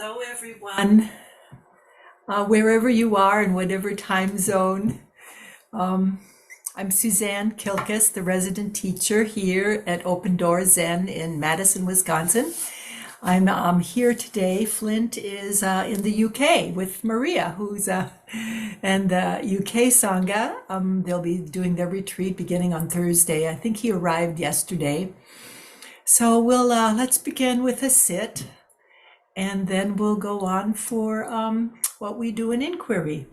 Hello, everyone, wherever you are in whatever time zone. Um, I'm Suzanne Kilkus, the resident teacher here at Open Door Zen in Madison, Wisconsin. I'm here today. Flint is in the UK with Maria, who's and the UK Sangha. They'll be doing their retreat beginning on Thursday. I think he arrived yesterday. So let's begin with a sit. And then we'll go on for what we do in inquiry.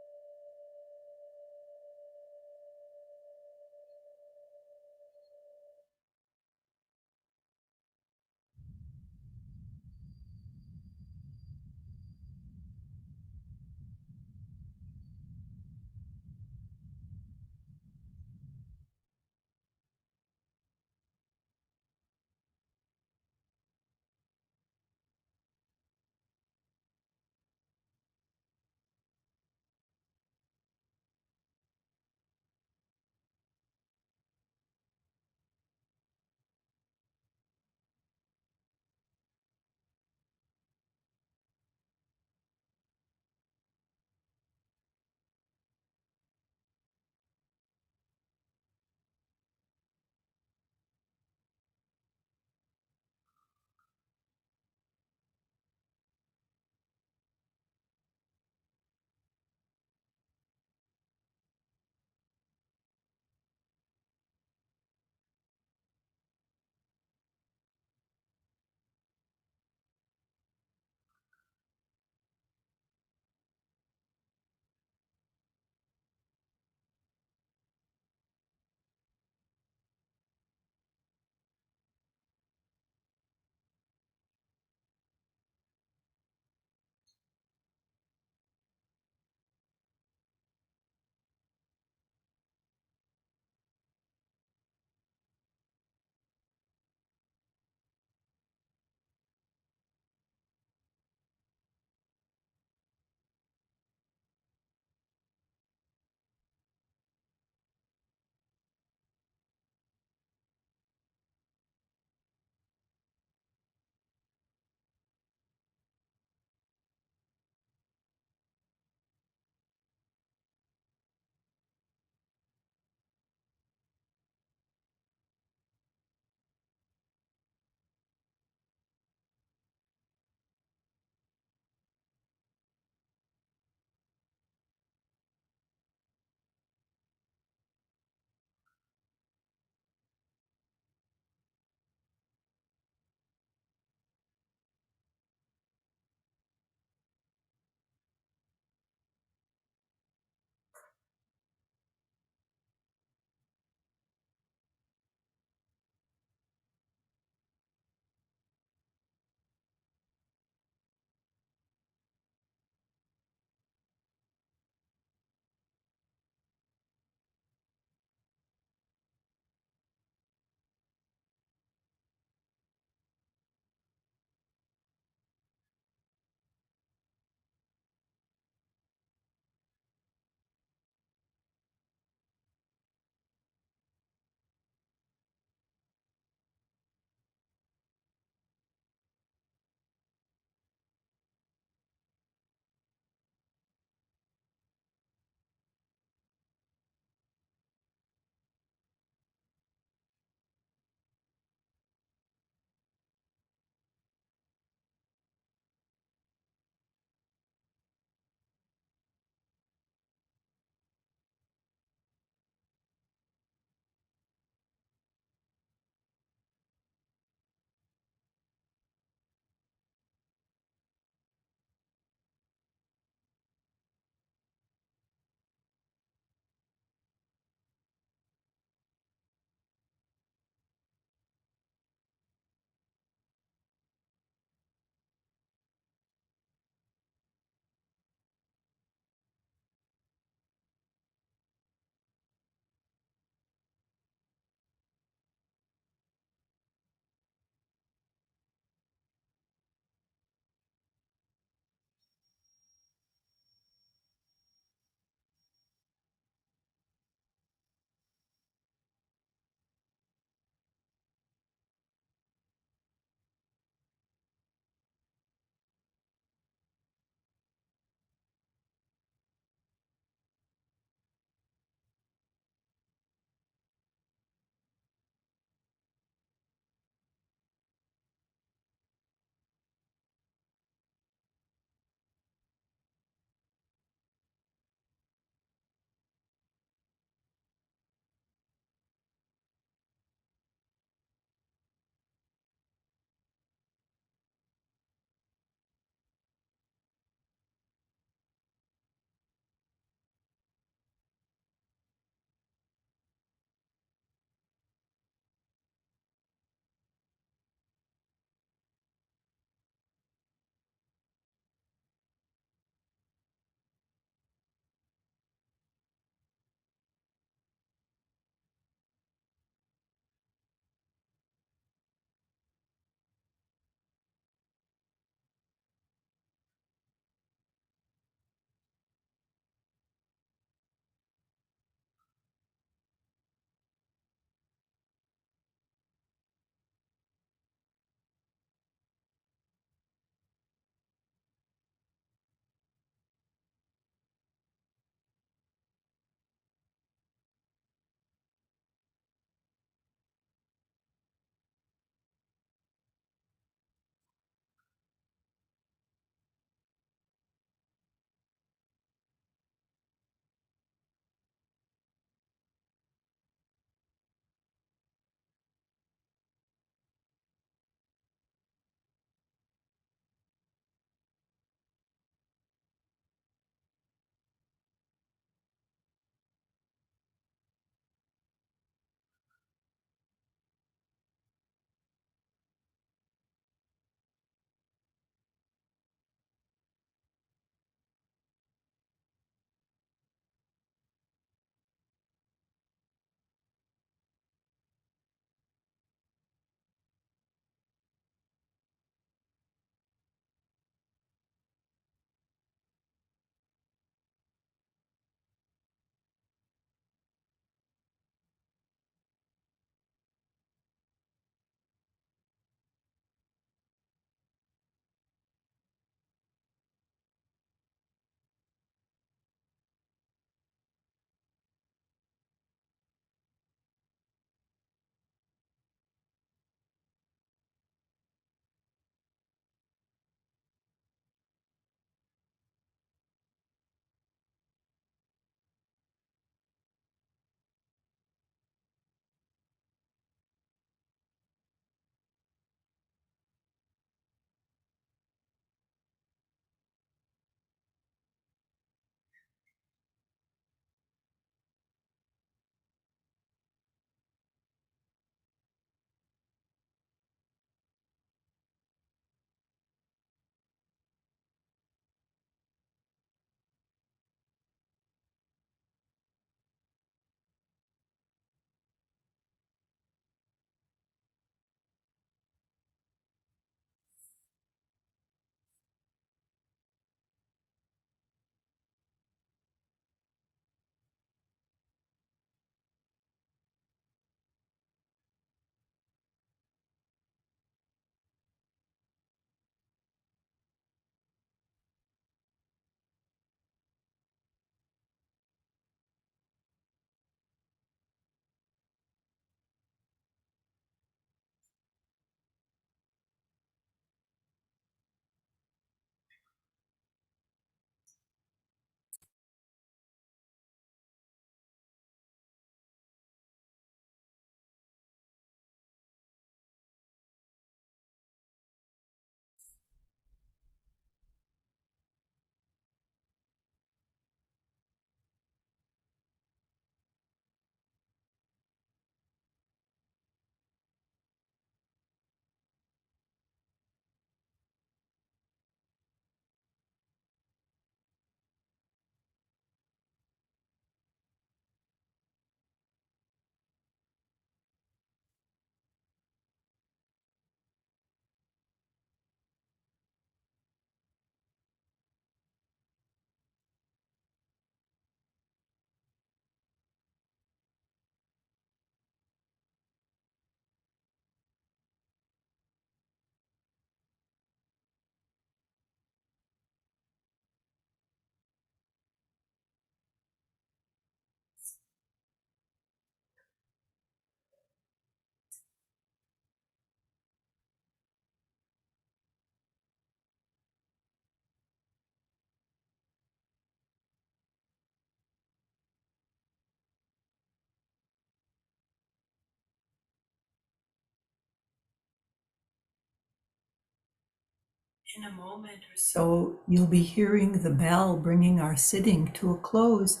In a moment or so, you'll be hearing the bell bringing our sitting to a close.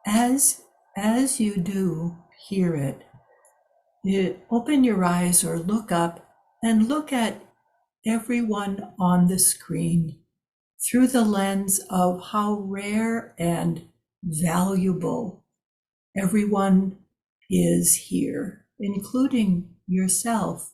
As you do hear it, you open your eyes or look up and look at everyone on the screen through the lens of how rare and valuable everyone is here, including yourself.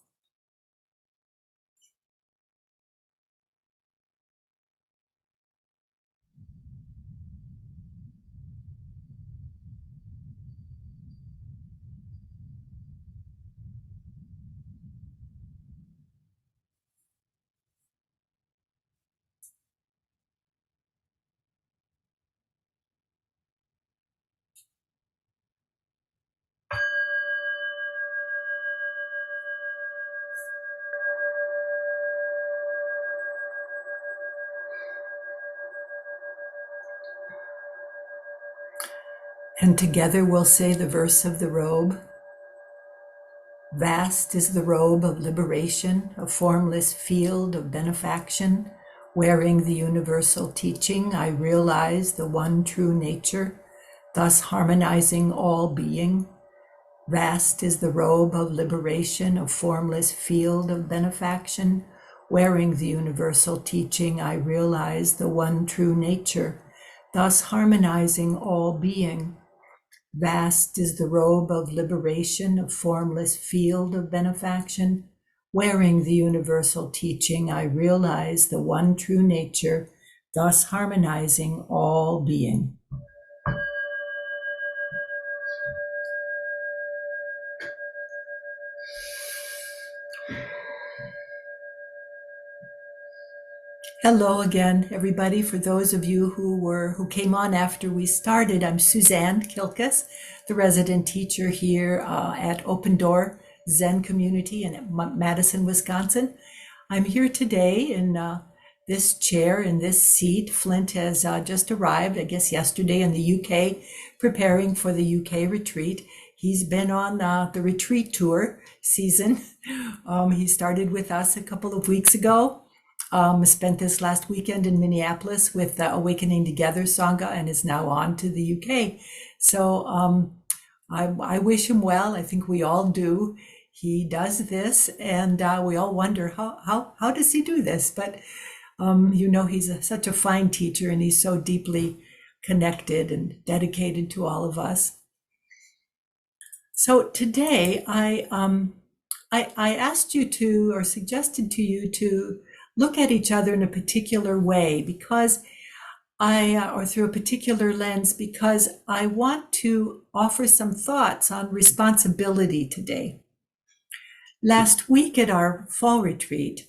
And together we'll say the verse of the robe. Vast is the robe of liberation, a formless field of benefaction. Wearing the universal teaching, I realize the one true nature, thus harmonizing all being. Vast is the robe of liberation, a formless field of benefaction. Wearing the universal teaching, I realize the one true nature, thus harmonizing all being. Vast is the robe of liberation, a formless field of benefaction. Wearing the universal teaching, I realize the one true nature, thus harmonizing all being. Hello again, everybody. For those of you who came on after we started, I'm Suzanne Kilkus, the resident teacher here at Open Door Zen Community in Madison, Wisconsin. I'm here today in this chair, in this seat. Flint has just arrived, I guess yesterday, in the UK, preparing for the UK retreat. He's been on the retreat tour season. He started with us a couple of weeks ago. Spent this last weekend in Minneapolis with the Awakening Together Sangha and is now on to the UK. So I wish him well. I think we all do. He does this, and we all wonder how does he do this? But he's such a fine teacher, and he's so deeply connected and dedicated to all of us. So today I asked you to, or suggested to you to look at each other in a particular way because or through a particular lens, because I want to offer some thoughts on responsibility today. Last week at our fall retreat,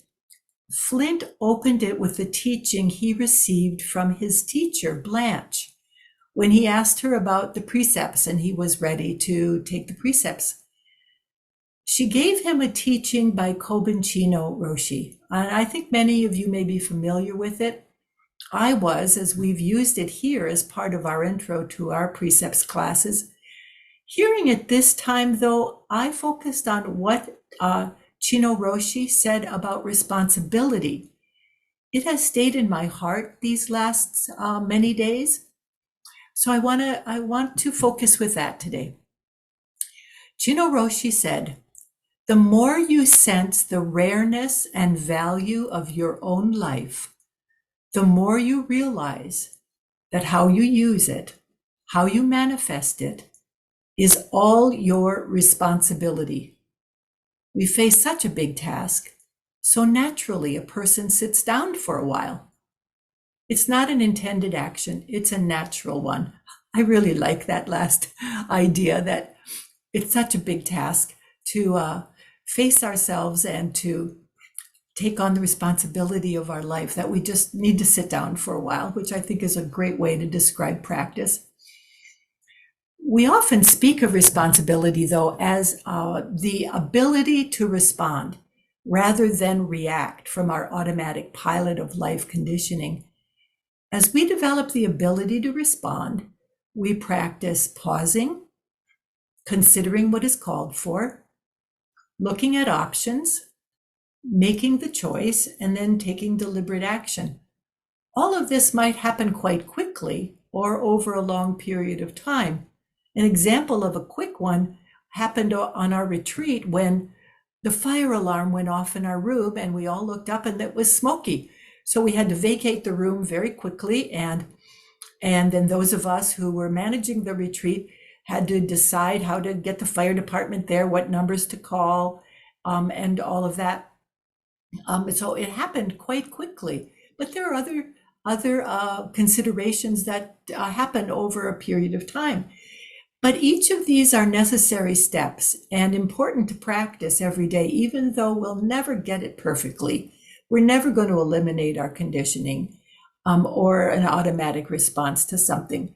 Flint opened it with the teaching he received from his teacher, Blanche, when he asked her about the precepts and he was ready to take the precepts. She gave him a teaching by Kobun Chino Roshi, and I think many of you may be familiar with it. I was, as we've used it here as part of our intro to our precepts classes. Hearing it this time, though, I focused on what Chino Roshi said about responsibility. It has stayed in my heart these last many days, so I want to focus with that today. Chino Roshi said, "The more you sense the rareness and value of your own life, the more you realize that how you use it, how you manifest it, is all your responsibility. We face such a big task, so naturally a person sits down for a while. It's not an intended action, it's a natural one." I really like that last idea, that it's such a big task to face ourselves and to take on the responsibility of our life, that we just need to sit down for a while, which I think is a great way to describe practice. We often speak of responsibility, though, as the ability to respond rather than react from our automatic pilot of life conditioning. As we develop the ability to respond, we practice pausing, considering what is called for, looking at options, making the choice, and then taking deliberate action. All of this might happen quite quickly or over a long period of time. An example of a quick one happened on our retreat when the fire alarm went off in our room and we all looked up and it was smoky. So we had to vacate the room very quickly, and then those of us who were managing the retreat had to decide how to get the fire department there, what numbers to call, and all of that. So it happened quite quickly. But there are other considerations that happen over a period of time. But each of these are necessary steps and important to practice every day, even though we'll never get it perfectly. We're never going to eliminate our conditioning or an automatic response to something.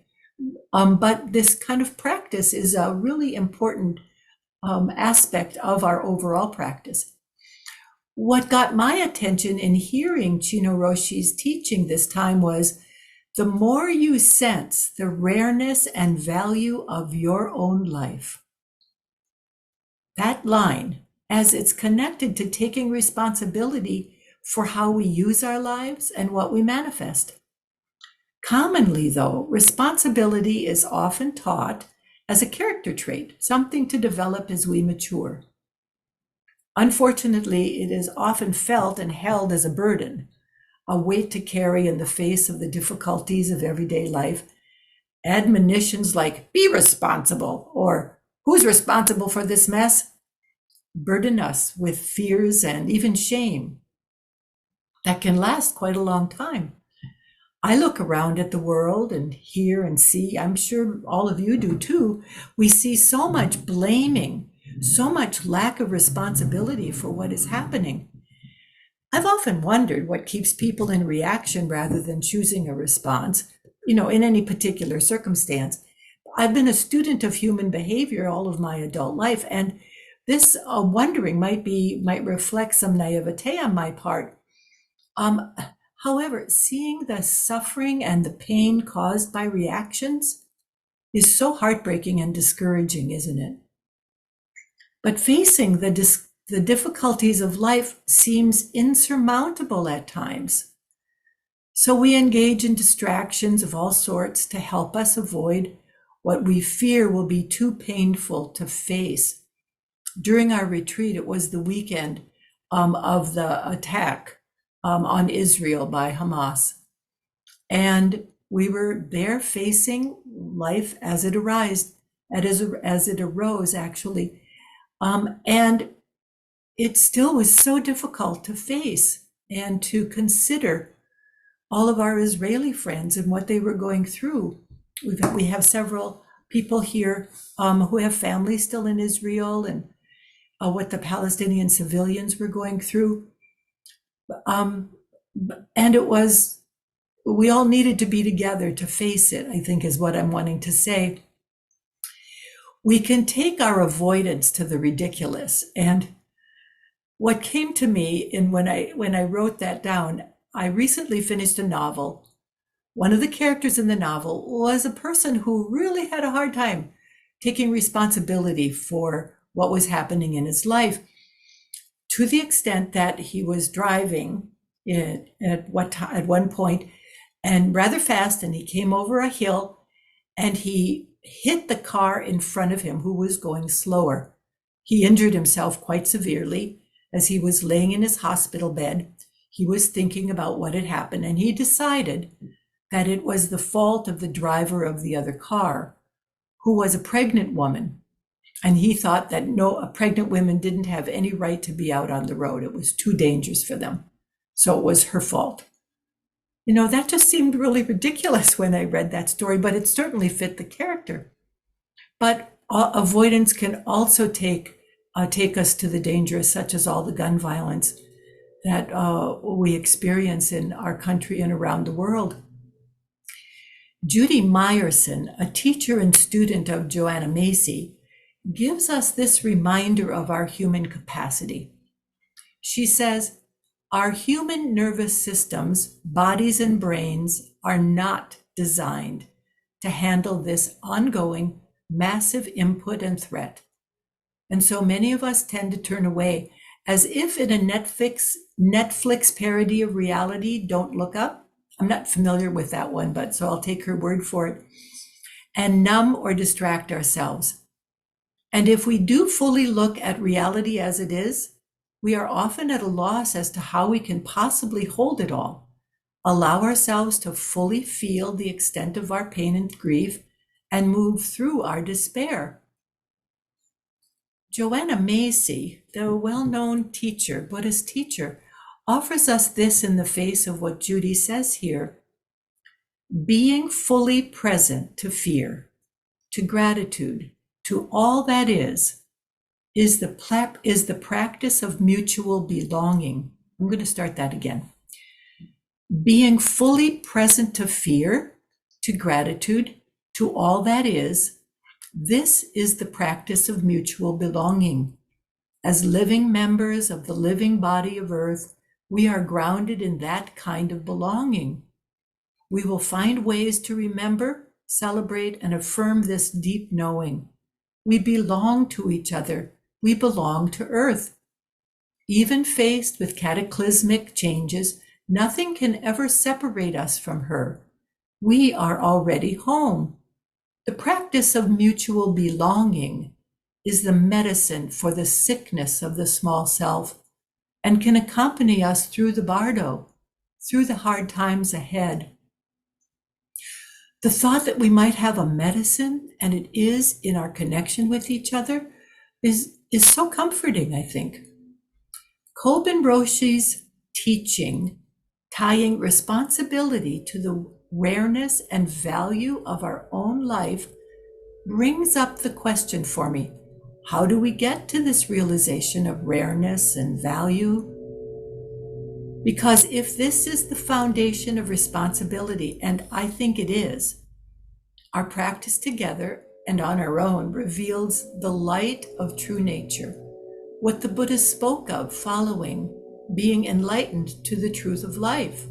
But this kind of practice is a really important aspect of our overall practice. What got my attention in hearing Chino Roshi's teaching this time was the more you sense the rareness and value of your own life. That line, as it's connected to taking responsibility for how we use our lives and what we manifest. Commonly, though, responsibility is often taught as a character trait, something to develop as we mature. Unfortunately, it is often felt and held as a burden, a weight to carry in the face of the difficulties of everyday life. Admonitions like, be responsible, or who's responsible for this mess, burden us with fears and even shame that can last quite a long time. I look around at the world and hear and see, I'm sure all of you do too, we see so much blaming, so much lack of responsibility for what is happening. I've often wondered what keeps people in reaction rather than choosing a response, in any particular circumstance. I've been a student of human behavior all of my adult life, and this wondering might reflect some naivete on my part. However, seeing the suffering and the pain caused by reactions is so heartbreaking and discouraging, isn't it? But facing the difficulties of life seems insurmountable at times. So we engage in distractions of all sorts to help us avoid what we fear will be too painful to face. During our retreat, it was the weekend of the attack on Israel by Hamas. And we were there facing life as it arose, actually. And it still was so difficult to face and to consider all of our Israeli friends and what they were going through. We have several people here who have families still in Israel, and what the Palestinian civilians were going through. And we all needed to be together to face it, I think is what I'm wanting to say. We can take our avoidance to the ridiculous. And what came to me when I wrote that down, I recently finished a novel. One of the characters in the novel was a person who really had a hard time taking responsibility for what was happening in his life, to the extent that he was driving at one point and rather fast, and he came over a hill and he hit the car in front of him who was going slower. He injured himself quite severely. As he was laying in his hospital bed, he was thinking about what had happened, and he decided that it was the fault of the driver of the other car, who was a pregnant woman. And he thought that pregnant women didn't have any right to be out on the road. It was too dangerous for them. So it was her fault. That just seemed really ridiculous when I read that story, but it certainly fit the character. But avoidance can also take us to the dangers, such as all the gun violence that we experience in our country and around the world. Judy Meyerson, a teacher and student of Joanna Macy, gives us this reminder of our human capacity. She says, our human nervous systems, bodies and brains, are not designed to handle this ongoing massive input and threat. And so many of us tend to turn away As if in a Netflix parody of reality, Don't Look Up. I'm not familiar with that one, but so I'll take her word for it. And numb or distract ourselves. And if we do fully look at reality as it is, we are often at a loss as to how we can possibly hold it all, allow ourselves to fully feel the extent of our pain and grief, and move through our despair. Joanna Macy, the well-known teacher, Buddhist teacher, offers us this in the face of what Judy says here. Being fully present to fear, to gratitude, to all that is the practice of mutual belonging. I'm going to start that again. Being fully present to fear, to gratitude, to all that is, this is the practice of mutual belonging. As living members of the living body of earth, we are grounded in that kind of belonging. We will find ways to remember, celebrate, and affirm this deep knowing. We belong to each other. We belong to earth. Even faced with cataclysmic changes, nothing can ever separate us from her. We are already home. The practice of mutual belonging is the medicine for the sickness of the small self and can accompany us through the bardo, through the hard times ahead. The thought that we might have a medicine, and it is in our connection with each other, is so comforting, I think. Kobun Roshi's teaching, tying responsibility to the rareness and value of our own life, brings up the question for me, how do we get to this realization of rareness and value? Because if this is the foundation of responsibility, and I think it is, our practice together and on our own reveals the light of true nature, what the Buddha spoke of following, being enlightened to the truth of life.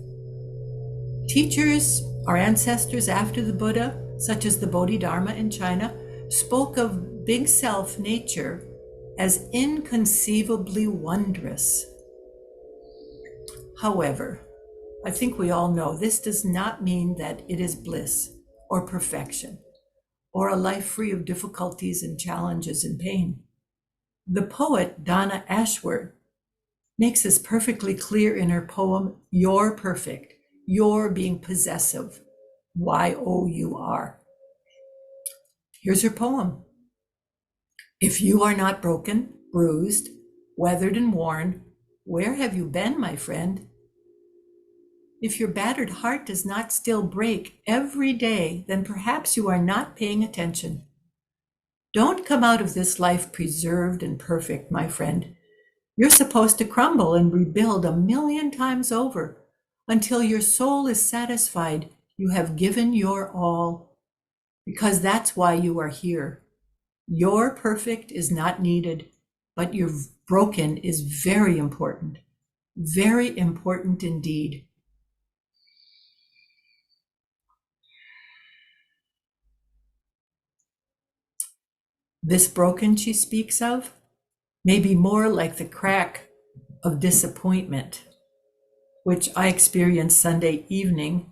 Teachers, our ancestors after the Buddha, such as the Bodhidharma in China, spoke of big self nature as inconceivably wondrous. However, I think we all know this does not mean that it is bliss or perfection or a life free of difficulties and challenges and pain. The poet Donna Ashworth makes this perfectly clear in her poem, You're Perfect, You're being possessive, Y-O-U-R. Here's her poem. If you are not broken, bruised, weathered and worn, where have you been, my friend? If your battered heart does not still break every day, then perhaps you are not paying attention. Don't come out of this life preserved and perfect, my friend. You're supposed to crumble and rebuild 1,000,000 times over until your soul is satisfied you have given your all, because that's why you are here. Your perfect is not needed, but your broken is very important indeed. This broken she speaks of may be more like the crack of disappointment, which I experienced Sunday evening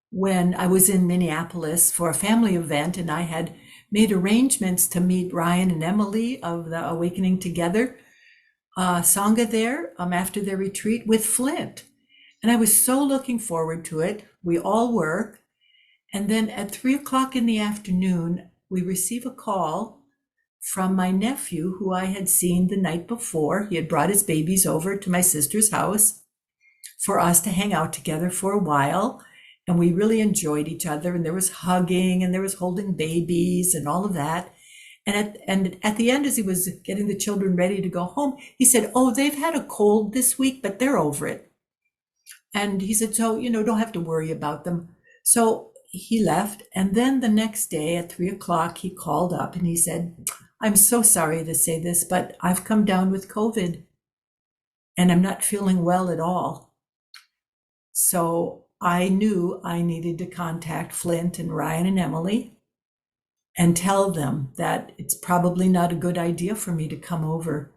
when I was in Minneapolis for a family event, and I had made arrangements to meet Ryan and Emily of the Awakening Together Sangha there after their retreat with Flint. And I was so looking forward to it. We all were. And then at 3:00 in the afternoon, we receive a call from my nephew, who I had seen the night before. He had brought his babies over to my sister's house for us to hang out together for a while. And we really enjoyed each other. And there was hugging and there was holding babies and all of that. And at the end, as he was getting the children ready to go home, he said, oh, they've had a cold this week, but they're over it. And he said, so, don't have to worry about them. So he left. And then the next day at 3:00, he called up and he said, I'm so sorry to say this, but I've come down with COVID and I'm not feeling well at all. So I knew I needed to contact Flint and Ryan and Emily and tell them that it's probably not a good idea for me to come over.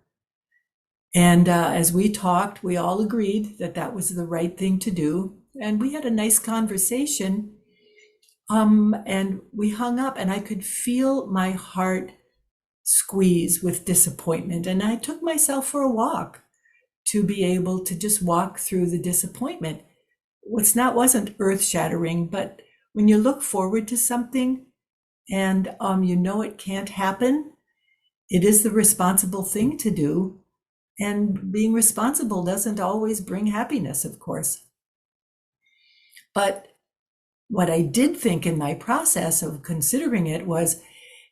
And as we talked, we all agreed that that was the right thing to do. And we had a nice conversation. And we hung up, and I could feel my heart squeeze with disappointment. And I took myself for a walk to be able to just walk through the disappointment. Wasn't earth shattering, but when you look forward to something and you know it can't happen, it is the responsible thing to do. And being responsible doesn't always bring happiness, of course. But what I did think in my process of considering it was,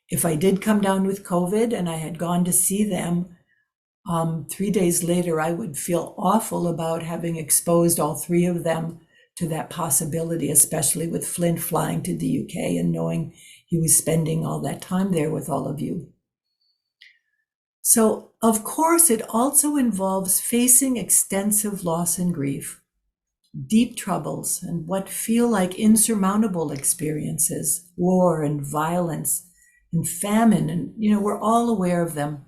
if I did come down with COVID and I had gone to see them, 3 days later, I would feel awful about having exposed all three of them to that possibility, especially with Flint flying to the UK and knowing he was spending all that time there with all of you. So, of course, it also involves facing extensive loss and grief, deep troubles, and what feel like insurmountable experiences, war and violence and famine, and we're all aware of them.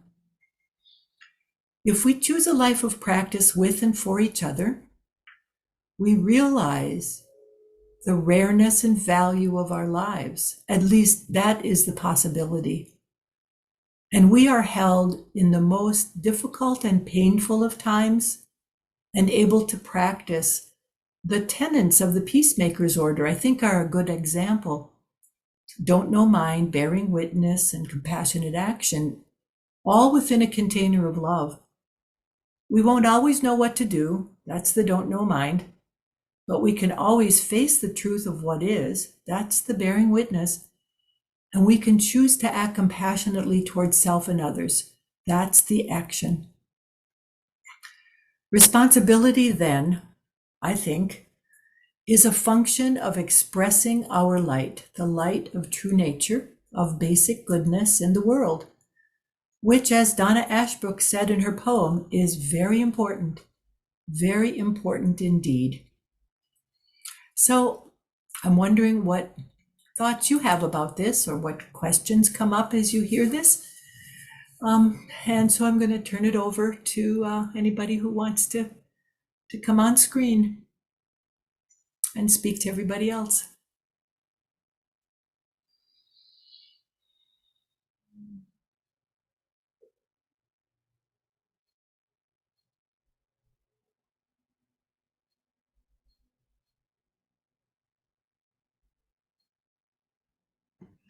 If we choose a life of practice with and for each other, we realize the rareness and value of our lives. At least that is the possibility. And we are held in the most difficult and painful of times and able to practice the tenets of the Peacemaker's Order, I think, are a good example. Don't know mind, bearing witness, and compassionate action, all within a container of love. We won't always know what to do. That's the don't know mind. But we can always face the truth of what is. That's the bearing witness. And we can choose to act compassionately towards self and others. That's the action. Responsibility, then, I think, is a function of expressing our light, the light of true nature, of basic goodness in the world, which, as Donna Ashbrook said in her poem, is very important indeed. So I'm wondering what thoughts you have about this, or what questions come up as you hear this. And so I'm going to turn it over to anybody who wants to come on screen and speak to everybody else.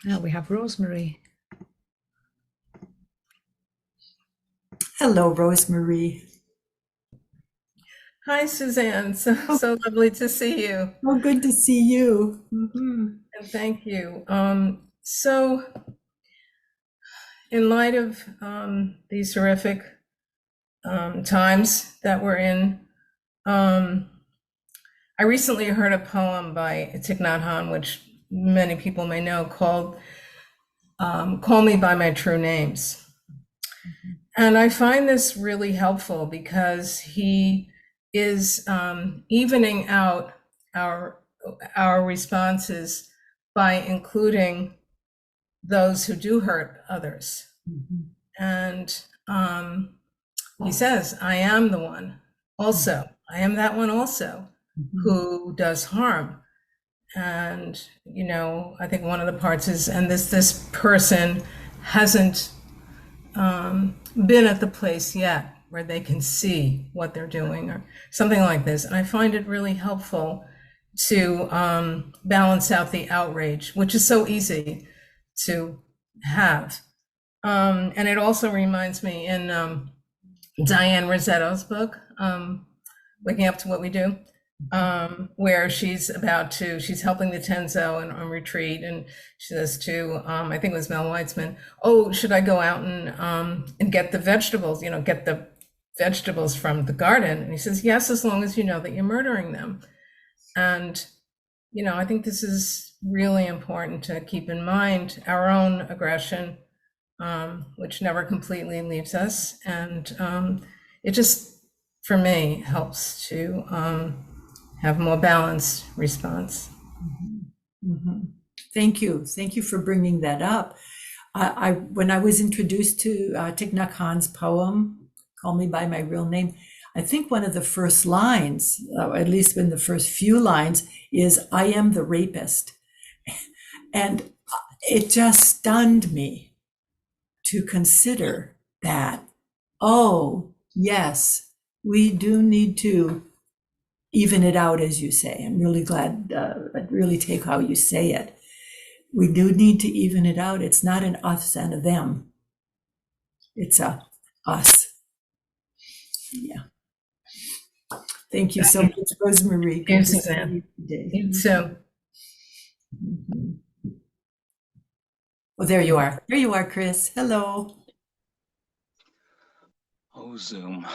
Now we have Rosemary. Hello, Rosemary. Hi, Suzanne. So lovely to see you. Oh, good to see you. Mm-hmm. And thank you. So in light of these horrific times that we're in, I recently heard a poem by Thich Nhat Hanh, which many people may know, called Call Me by My True Names. And I find this really helpful because he is evening out our responses by including those who do hurt others. Mm-hmm. And he says, I am the one also. I am that one also, mm-hmm, who does harm. And, I think one of the parts is, and this person hasn't been at the place yet where they can see what they're doing, or something like this. And I find it really helpful to balance out the outrage, which is so easy to have. And it also reminds me in Diane Rossetto's book, Waking Up to What We Do, where she's helping the Tenzo on retreat, and she says to, I think it was Mel Weitzman, oh, should I go out and get the vegetables, get the vegetables from the garden? And he says, yes, as long as you know that you're murdering them. And, I think this is really important to keep in mind, our own aggression, which never completely leaves us. And it just, for me, helps to have a more balanced response. Mm-hmm. Mm-hmm. Thank you for bringing that up. When I was introduced to Thich Nhat Hanh's poem call me by my real name. I think one of the first lines, at least in the first few lines, is I am the rapist. And it just stunned me to consider that, oh, yes, we do need to even it out, as you say. I'm really glad, I really take how you say it. We do need to even it out. It's not an us and a them. It's a us. Yeah. Thank you so much, Rosemary. Thank you, Suzanne. So, oh, there you are. There you are, Chris. Hello. Oh, Zoom.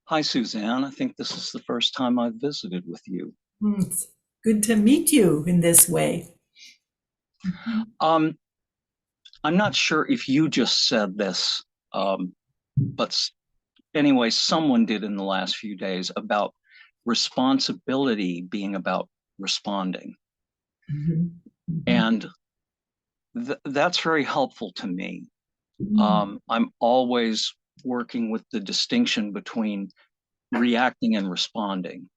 Hi, Suzanne. I think this is the first time I've visited with you. It's good to meet you in this way. I'm not sure if you just said this, but anyway, someone did in the last few days about responsibility being about responding. And that's very helpful to me. I'm always working with the distinction between reacting and responding.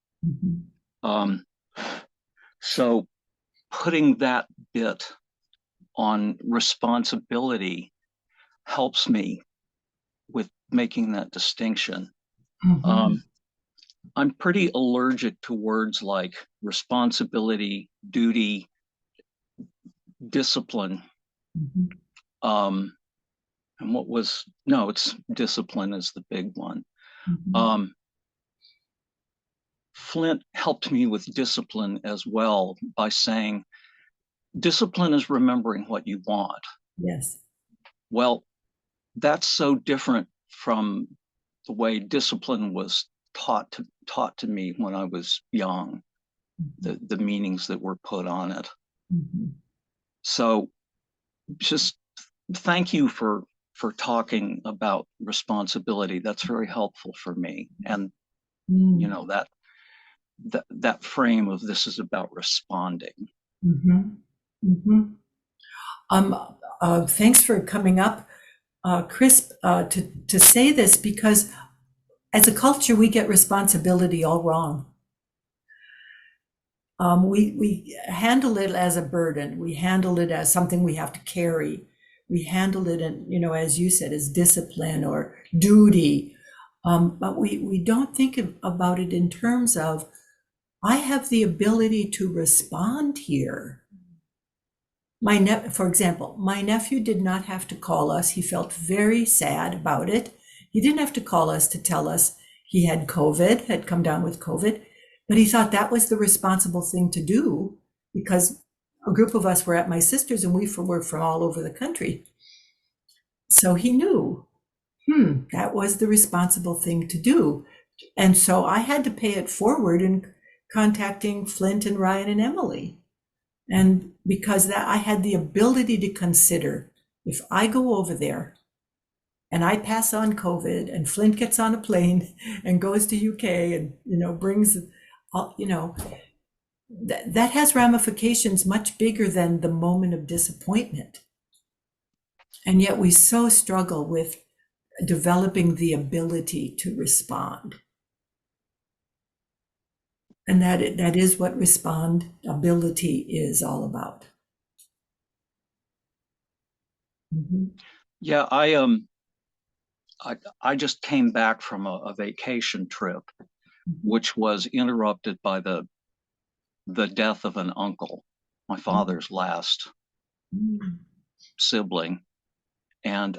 So putting that bit on responsibility helps me with making that distinction. I'm pretty allergic to words like responsibility, duty, discipline. And it's discipline is the big one. Flint helped me with discipline as well by saying, discipline is remembering what you want. Yes. Well, that's so different from the way discipline was taught to me when I was young, the meanings that were put on it. So just thank you for talking about responsibility. That's very helpful for me. And you know, that frame of this is about responding. Thanks for coming up, Chris, to say this, because as a culture, we get responsibility all wrong. We handle it as a burden. We handle it as something we have to carry. We handle it, as you said, as discipline or duty. But we don't think about it in terms of, I have the ability to respond here. For example, my nephew did not have to call us. He felt very sad about it. He didn't have to call us to tell us he had COVID, had come down with COVID, but he thought that was the responsible thing to do because a group of us were at my sister's and we were from all over the country. So he knew, that was the responsible thing to do. And so I had to pay it forward in contacting Flint and Ryan and Emily. And because that I had the ability to consider, if I go over there and I pass on COVID and Flint gets on a plane and goes to UK and, brings, that has ramifications much bigger than the moment of disappointment. And yet we so struggle with developing the ability to respond. And that is what respondability is all about. Yeah, I just came back from a vacation trip, which was interrupted by the death of an uncle, my father's last sibling. And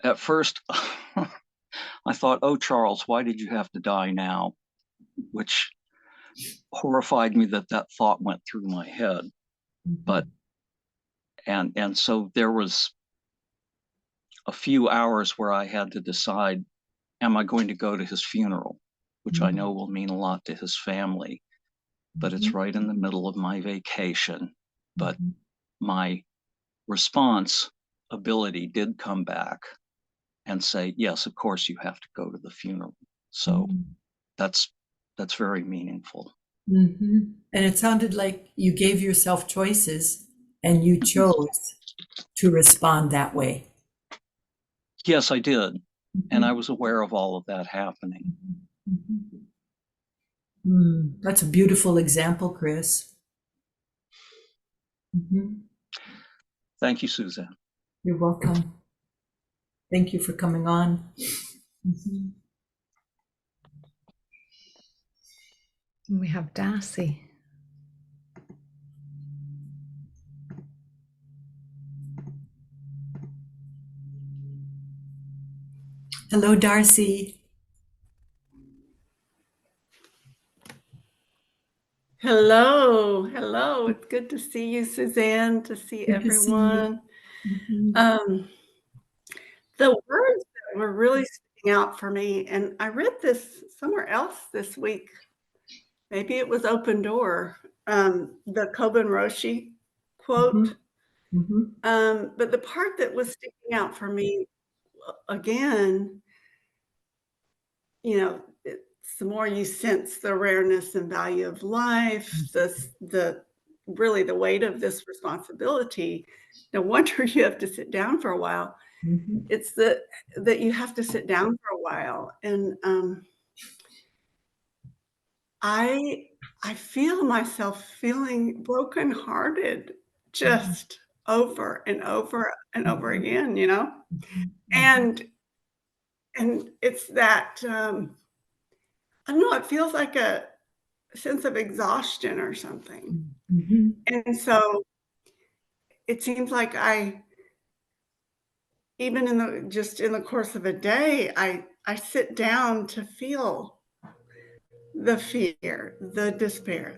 at first I thought, oh, Charles, why did you have to die now? Which horrified me that thought went through my head. But and so there was a few hours where I had to decide, am I going to go to his funeral, which I know will mean a lot to his family, but it's right in the middle of my vacation. But my response ability did come back and say, yes, of course you have to go to the funeral. So that's very meaningful. And it sounded like you gave yourself choices and you chose to respond that way. Yes, I did. And I was aware of all of that happening. That's a beautiful example, Chris. Thank you, Suzanne. You're welcome. Thank you for coming on. And we have Darcy. Hello, Darcy. Hello, hello. It's good to see you, Suzanne, to see Good to see you. everyone. The words that were really sticking out for me, and I read this somewhere else this week. Maybe it was Open Door, the Koban Roshi quote. But the part that was sticking out for me again, it's the more you sense the rareness and value of life, the really the weight of this responsibility. No wonder you have to sit down for a while. It's that you have to sit down for a while, and I feel myself feeling brokenhearted just over and over and over again, and it's that I don't know, it feels like a sense of exhaustion or something. And so it seems like even in the course of a day, I sit down to feel the fear, the despair,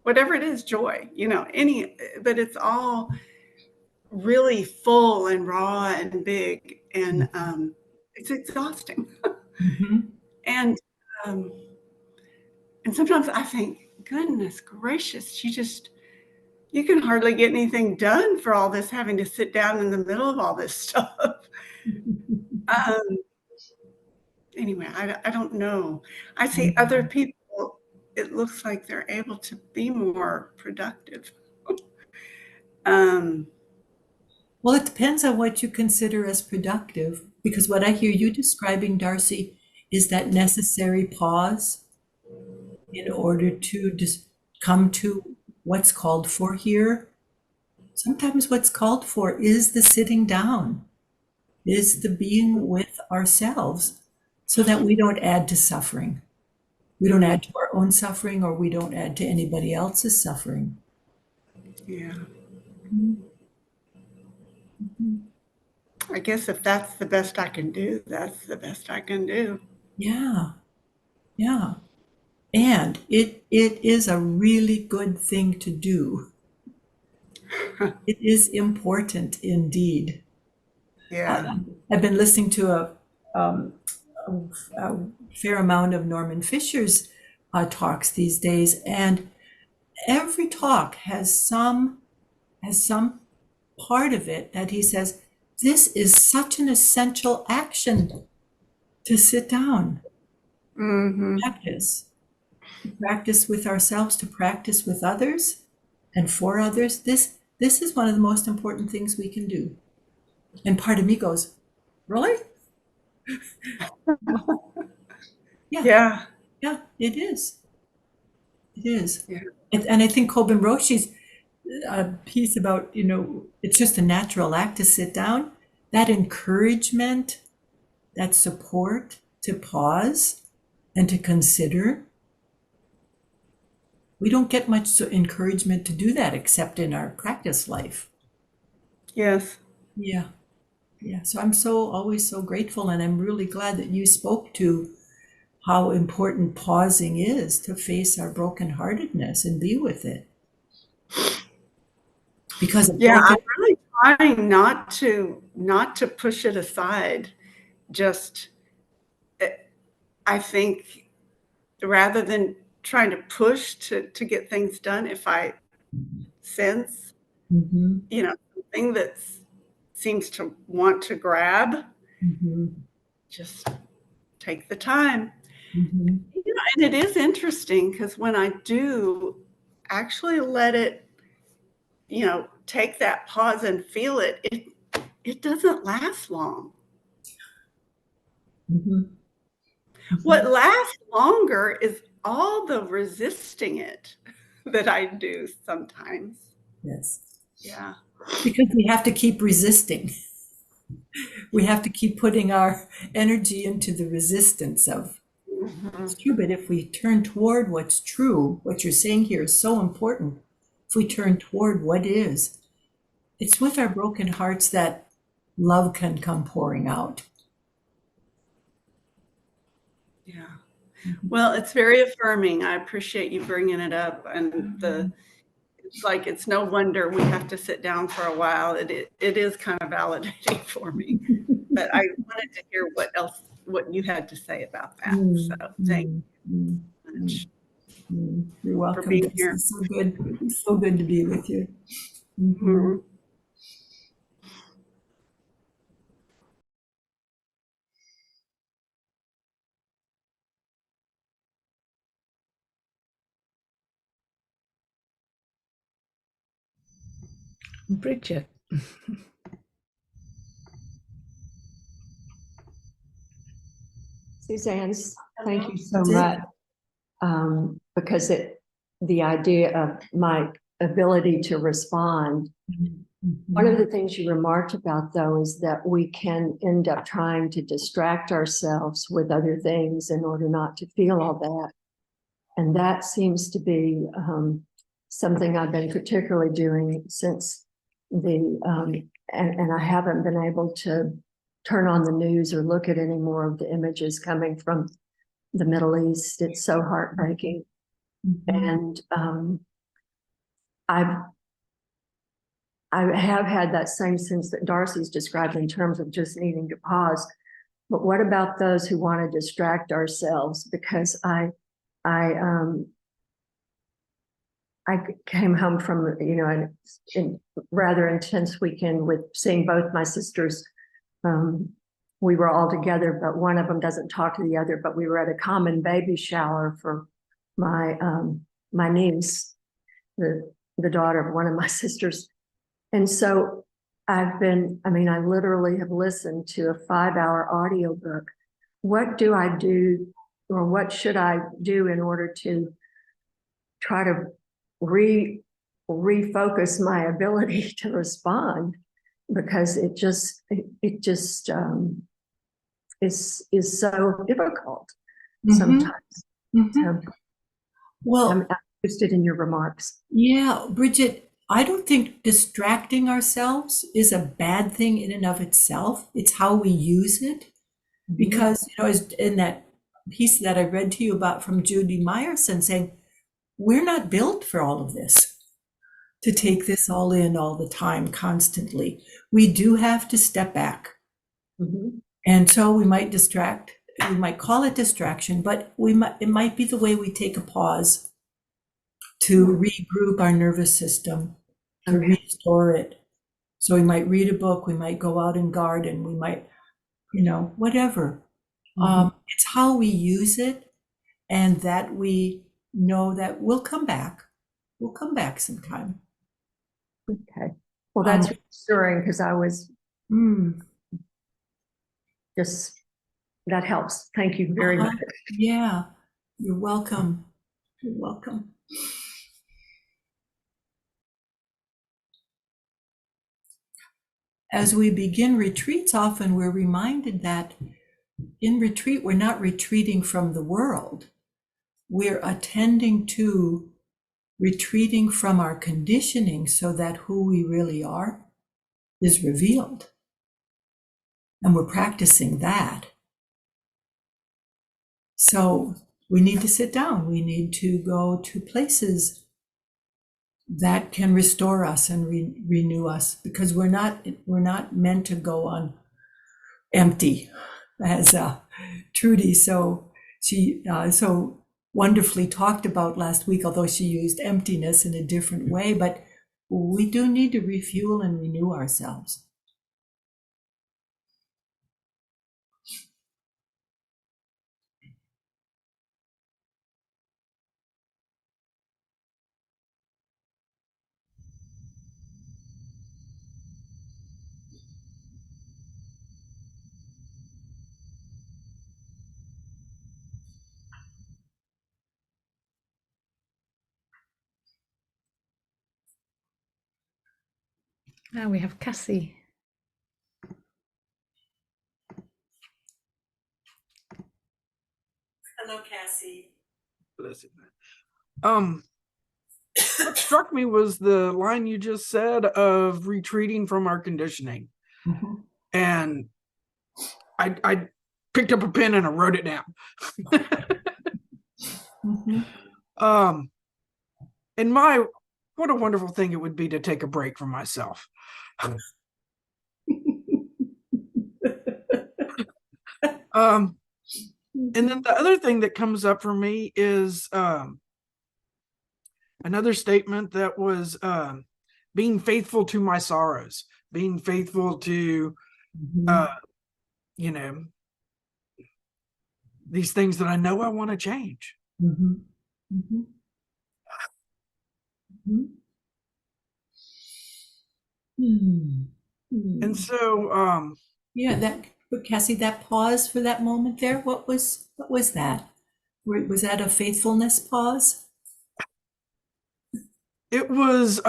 whatever it is, joy, but it's all really full and raw and big, and it's exhausting. And sometimes I think, goodness gracious, you can hardly get anything done for all this, having to sit down in the middle of all this stuff. Anyway, I don't know. I see other people, it looks like they're able to be more productive. Well, it depends on what you consider as productive, because what I hear you describing, Darcy, is that necessary pause in order to just come to what's called for here. Sometimes what's called for is the sitting down, is the being with ourselves, so that we don't add to suffering. We don't add to our own suffering, or we don't add to anybody else's suffering. Yeah. I guess if that's the best I can do, that's the best I can do. Yeah. Yeah. And it is a really good thing to do. It is important indeed. Yeah. I've been listening to a fair amount of Norman Fisher's talks these days, and every talk has some part of it that he says, this is such an essential action to sit down, practice with ourselves, to practice with others and for others. This is one of the most important things we can do. And part of me goes, really? Yeah. Yeah, it is. It is. Yeah. And I think Koban Roshi's piece about, it's just a natural act to sit down, that encouragement, that support to pause and to consider. We don't get much encouragement to do that except in our practice life. Yes. Yeah. Yeah. So I'm always so grateful, and I'm really glad that you spoke to how important pausing is to face our brokenheartedness and be with it. Because I'm really trying not to push it aside. Just, I think, rather than trying to push to get things done, if I sense, something that seems to want to grab, just take the time. And it is interesting, because when I do actually let it take that pause and feel it, it doesn't last long. What lasts longer is all the resisting it that I do sometimes. Yes. Yeah. Because we have to keep resisting. We have to keep putting our energy into the resistance of it's true. But if we turn toward what's true, what you're saying here is so important. If we turn toward what is, it's with our broken hearts that love can come pouring out. Yeah. Well, it's very affirming. I appreciate you bringing it up. And it's like, it's no wonder we have to sit down for a while. It is kind of validating for me. But I wanted to hear what you had to say about that. So thank you so much. You're welcome. For being This here. is so good. So good to be with you. Mhm. Bridget. Suzanne, thank you so much. Because the idea of my ability to respond. One of the things you remarked about, though, is that we can end up trying to distract ourselves with other things in order not to feel all that. And that seems to be something I've been particularly doing since and I haven't been able to turn on the news or look at any more of the images coming from the Middle East. It's so heartbreaking. And I have had that same sense that Darcy's described in terms of just needing to pause. But what about those who want to distract ourselves? Because I came home from a rather intense weekend with seeing both my sisters. We were all together, but one of them doesn't talk to the other. But we were at a common baby shower for my my niece, the daughter of one of my sisters. And so I literally have listened to a 5-hour audiobook. What do I do, or what should I do in order to try to refocus my ability to respond? Because it just is so difficult sometimes. So Well, I'm interested in your remarks. yeah, Bridget, I don't think distracting ourselves is a bad thing in and of itself. It's how we use it. Because, as in that piece that I read to you about from Judy Meyerson saying, we're not built for all of this, to take this all in all the time, constantly. We do have to step back. And so we might call it distraction, but it might be the way we take a pause to regroup our nervous system, to restore it. So we might read a book, we might go out and garden, we might, whatever. It's how we use it, and that we know that we'll come back. We'll come back sometime. Okay. Well, that's reassuring, because I was just, that helps. Thank you very much. Yeah, you're welcome. You're welcome. As we begin retreats, often we're reminded that in retreat, we're not retreating from the world. We're attending to retreating from our conditioning so that who we really are is revealed. And we're practicing that. So we need to sit down. We need to go to places that can restore us and renew us, because we're not meant to go on empty, as Trudy she so wonderfully talked about last week, although she used emptiness in a different way. But we do need to refuel and renew ourselves. Now we have Cassie. Hello, Cassie. Listen. What struck me was the line you just said of retreating from our conditioning. Mhm. And I picked up a pen and I wrote it down. Mhm. And what a wonderful thing it would be to take a break from myself. And then the other thing that comes up for me is another statement that was being faithful to my sorrows, being faithful to Mhm. you know, these things that I know I want to change. Mhm. Mhm. Mhm. Hmm. Hmm. And so Yeah, but Cassie, that pause for that moment there, what was that? Was that a faithfulness pause? it was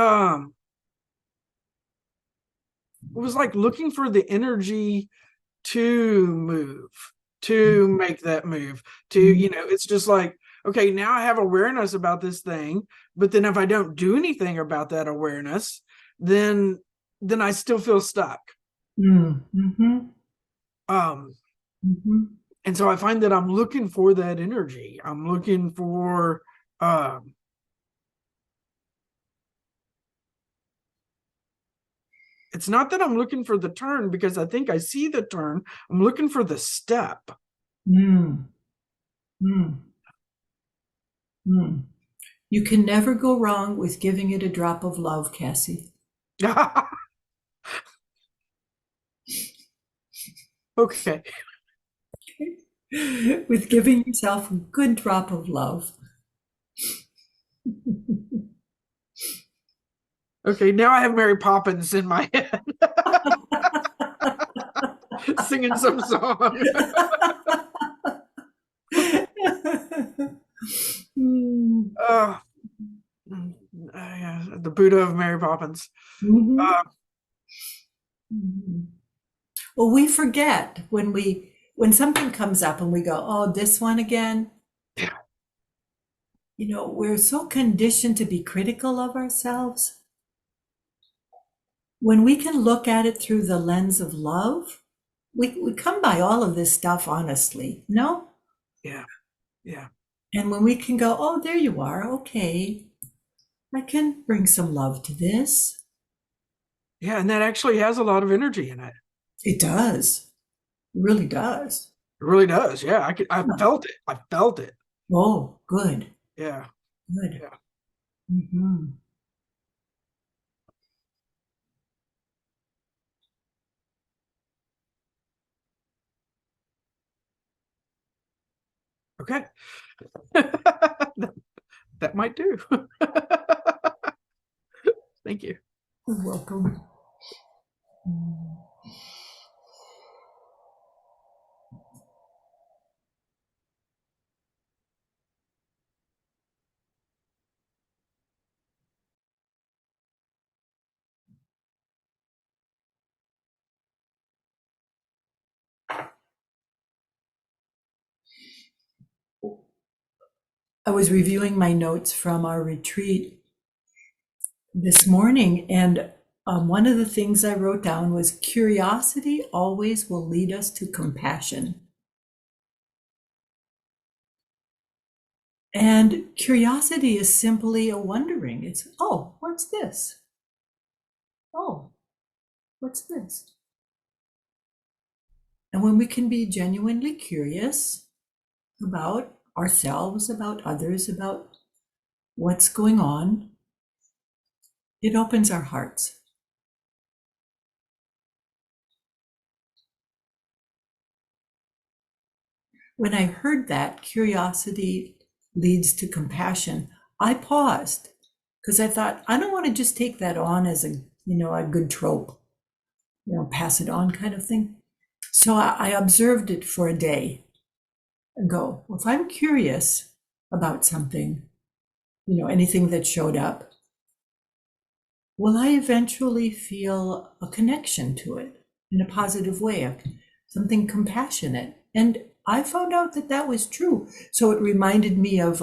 like looking for the energy to move, to make that move, to, it's just like, okay, now I have awareness about this thing, but then if I don't do anything about that awareness, then I still feel stuck. Mm-hmm. Um, Mm-hmm. and so I find that I'm looking for that energy. I'm looking for it's not that I'm looking for the turn because I think I see the turn. I'm looking for the step. Mm. Mm. Mm. You can never go wrong with giving it a drop of love, Cassie. Okay. With giving yourself a good drop of love. Okay, now I have Mary Poppins in my head. Singing some song. Mm. Yeah, the Buddha of Mary Poppins. Mhm. Uh, Mhm. Well, we forget when something comes up and we go, oh, this one again. yeah, We're so conditioned to be critical of ourselves. When we can look at it through the lens of love, we come by all of this stuff honestly, no? yeah, yeah. And when we can go, oh, there you are, okay, I can bring some love to this. Yeah, and that actually has a lot of energy in it. It does. It really does. It really does. Yeah, I Yeah. felt it. I felt it. Oh, good, Yeah, good. yeah. Hmm. Okay. That might do. Thank you. You're welcome. Mm. I was reviewing my notes from our retreat this morning, and one of the things I wrote down was curiosity always will lead us to compassion. And curiosity is simply a wondering. It's, oh, what's this? Oh, what's this? And when we can be genuinely curious about ourselves, about others, about what's going on, it opens our hearts. When I heard that curiosity leads to compassion, I paused because I thought, I don't want to just take that on as a good trope, pass it on kind of thing. So I observed it for a day and go, well, if I'm curious about something, anything that showed up, will I eventually feel a connection to it in a positive way, something compassionate? And I found out that that was true. So it reminded me of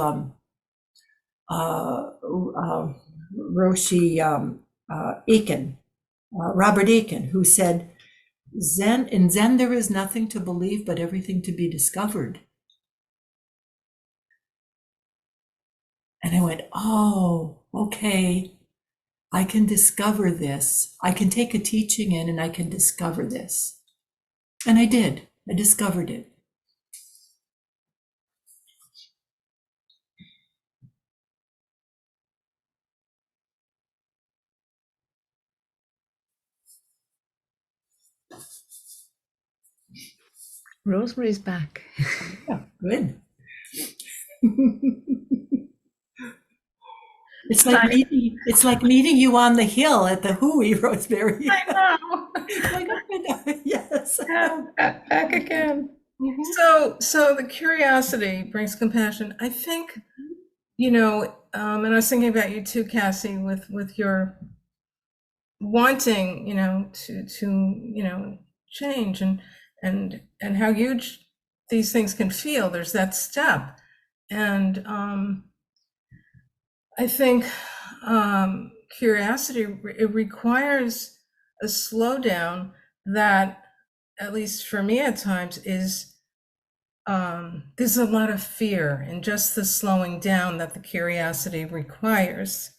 Roshi Aiken, Robert Aiken, who said, in Zen there is nothing to believe but everything to be discovered. And I went, oh, okay, I can discover this. I can take a teaching in and I can discover this. And I did. I discovered it. Rosemary's back. Yeah, good. It's like meeting you on the hill at the Hui, Rosemary. I know. Like, oh, yes. Yeah, back again. So the curiosity brings compassion. I think, and I was thinking about you too, Cassie, with your wanting, to change and how huge these things can feel. There's that step. And I think curiosity, it requires a slowdown that, at least for me at times, is there's a lot of fear in just the slowing down that the curiosity requires.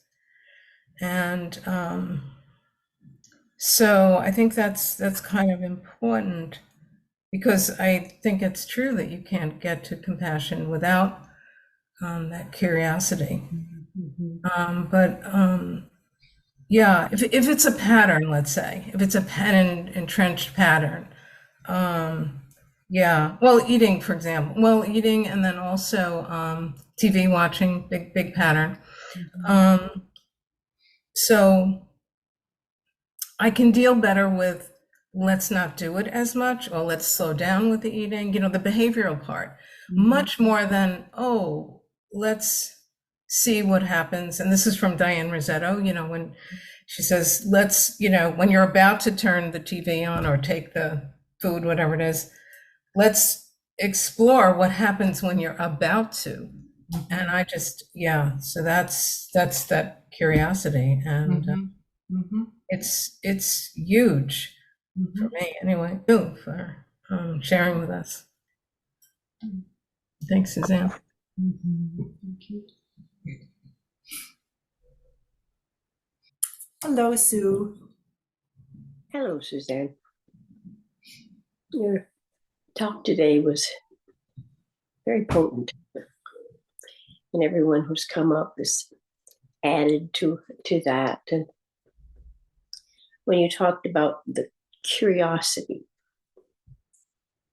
And so I think that's kind of important, because I think it's true that you can't get to compassion without that curiosity. Yeah, if it's a pattern, let's say, if it's an entrenched pattern, yeah, well, eating, for example, eating, and then also TV watching, big pattern. So I can deal better with, let's not do it as much, or let's slow down with the eating, the behavioral part, much more than, oh, let's see what happens. And this is from Diane Rossetto, when she says, let's, when you're about to turn the TV on or take the food, whatever it is, let's explore what happens when you're about to. And I just, so that's that curiosity. And it's huge for me anyway. Too, for sharing with us. Thanks, Suzanne. Thank you. Hello, Sue. Hello, Suzanne. Your talk today was very potent, and everyone who's come up has added to that. And when you talked about the curiosity,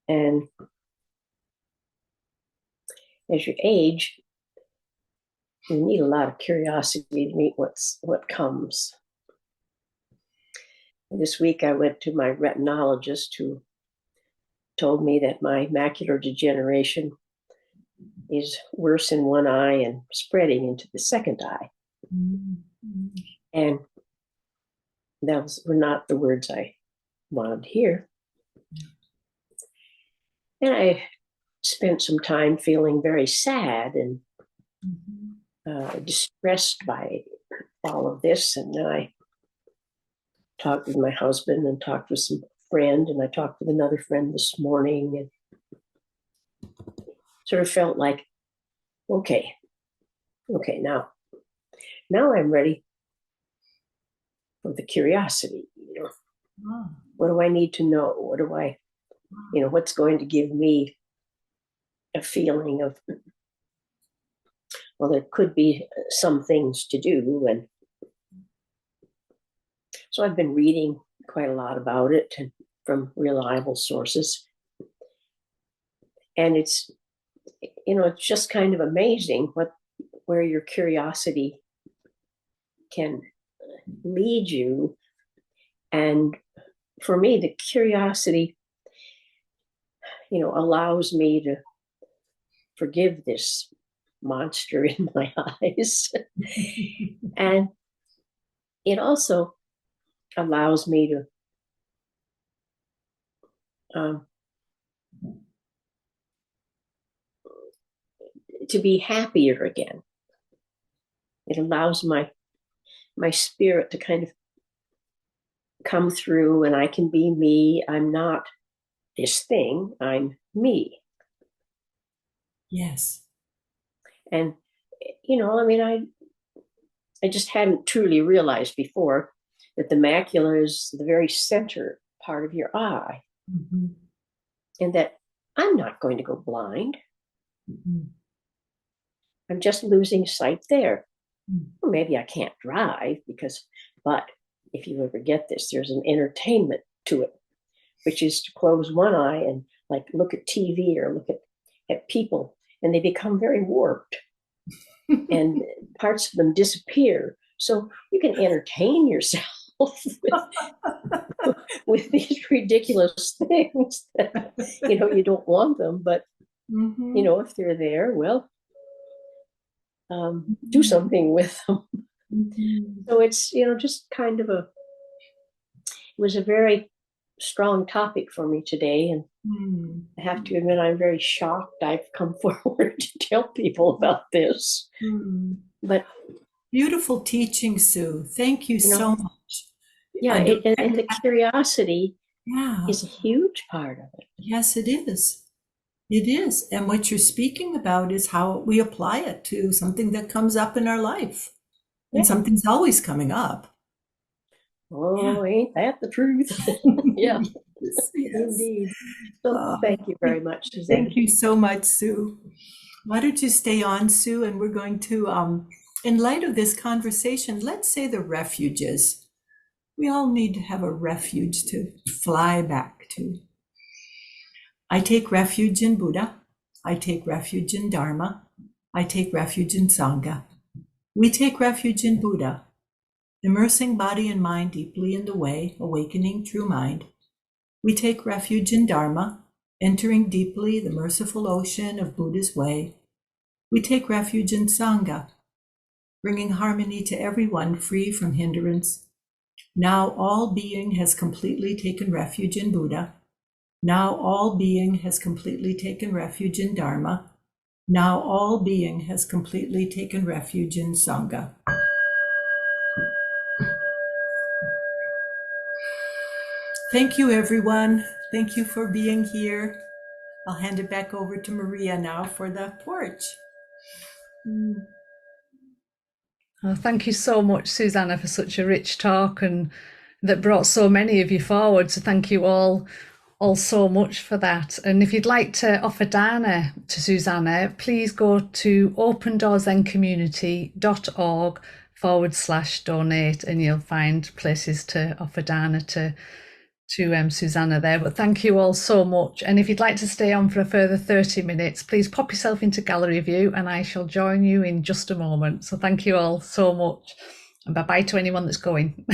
and as you age, you need a lot of curiosity to meet what comes. This week I went to my retinologist, who told me that my macular degeneration is worse in one eye and spreading into the second eye. And those were not the words I wanted to hear. And I spent some time feeling very sad and distressed by all of this. And I talked with my husband and talked with some friend, and I talked with another friend this morning, and sort of felt like, okay, now I'm ready for the curiosity. What do I need to know? What do I, what's going to give me a feeling of, well, there could be some things to do. And so I've been reading quite a lot about it, and from reliable sources. And it's just kind of amazing where your curiosity can lead you. And for me, the curiosity, allows me to forgive this monster in my eyes. And it also allows me to be happier again. It allows my spirit to kind of come through, and I can be me. I'm not this thing, I'm me. Yes. And, I mean, I just hadn't truly realized before that the macula is the very center part of your eye, and that I'm not going to go blind. I'm just losing sight there. Well, maybe I can't drive but if you ever get this, there's an entertainment to it, which is to close one eye and like look at TV or look at people, and they become very warped and parts of them disappear. So you can entertain yourself with these ridiculous things that, you don't want them, but, if they're there, well, do something with them. So it's, just kind of it was a very strong topic for me today. And I have to admit, I'm very shocked I've come forward to tell people about this. But beautiful teaching, Sue. Thank you so much. Yeah, and the curiosity is a huge part of it. Yes, it is. It is. And what you're speaking about is how we apply it to something that comes up in our life. And something's always coming up. Oh, ain't that the truth? Yeah, yes. Indeed. So thank you very much, Suzanne. Thank you so much, Sue. Why don't you stay on, Sue? And we're going to, in light of this conversation, let's say the refuges. We all need to have a refuge to fly back to. I take refuge in Buddha. I take refuge in Dharma. I take refuge in Sangha. We take refuge in Buddha, immersing body and mind deeply in the way, awakening true mind. We take refuge in Dharma, entering deeply the merciful ocean of Buddha's way. We take refuge in Sangha, bringing harmony to everyone free from hindrance. Now all being has completely taken refuge in Buddha. Now all being has completely taken refuge in Dharma. Now all being has completely taken refuge in Sangha. Thank you, everyone. Thank you for being here. I'll hand it back over to Maria now for the porch. Oh, thank you so much, Susanna, for such a rich talk and that brought so many of you forward. So thank you all so much for that. And if you'd like to offer dana to Susanna, please go to opendoorzencommunity.org/donate, and you'll find places to offer dana to Susanna there. But thank you all so much. And if you'd like to stay on for a further 30 minutes, please pop yourself into gallery view and I shall join you in just a moment. So thank you all so much, and bye-bye to anyone that's going.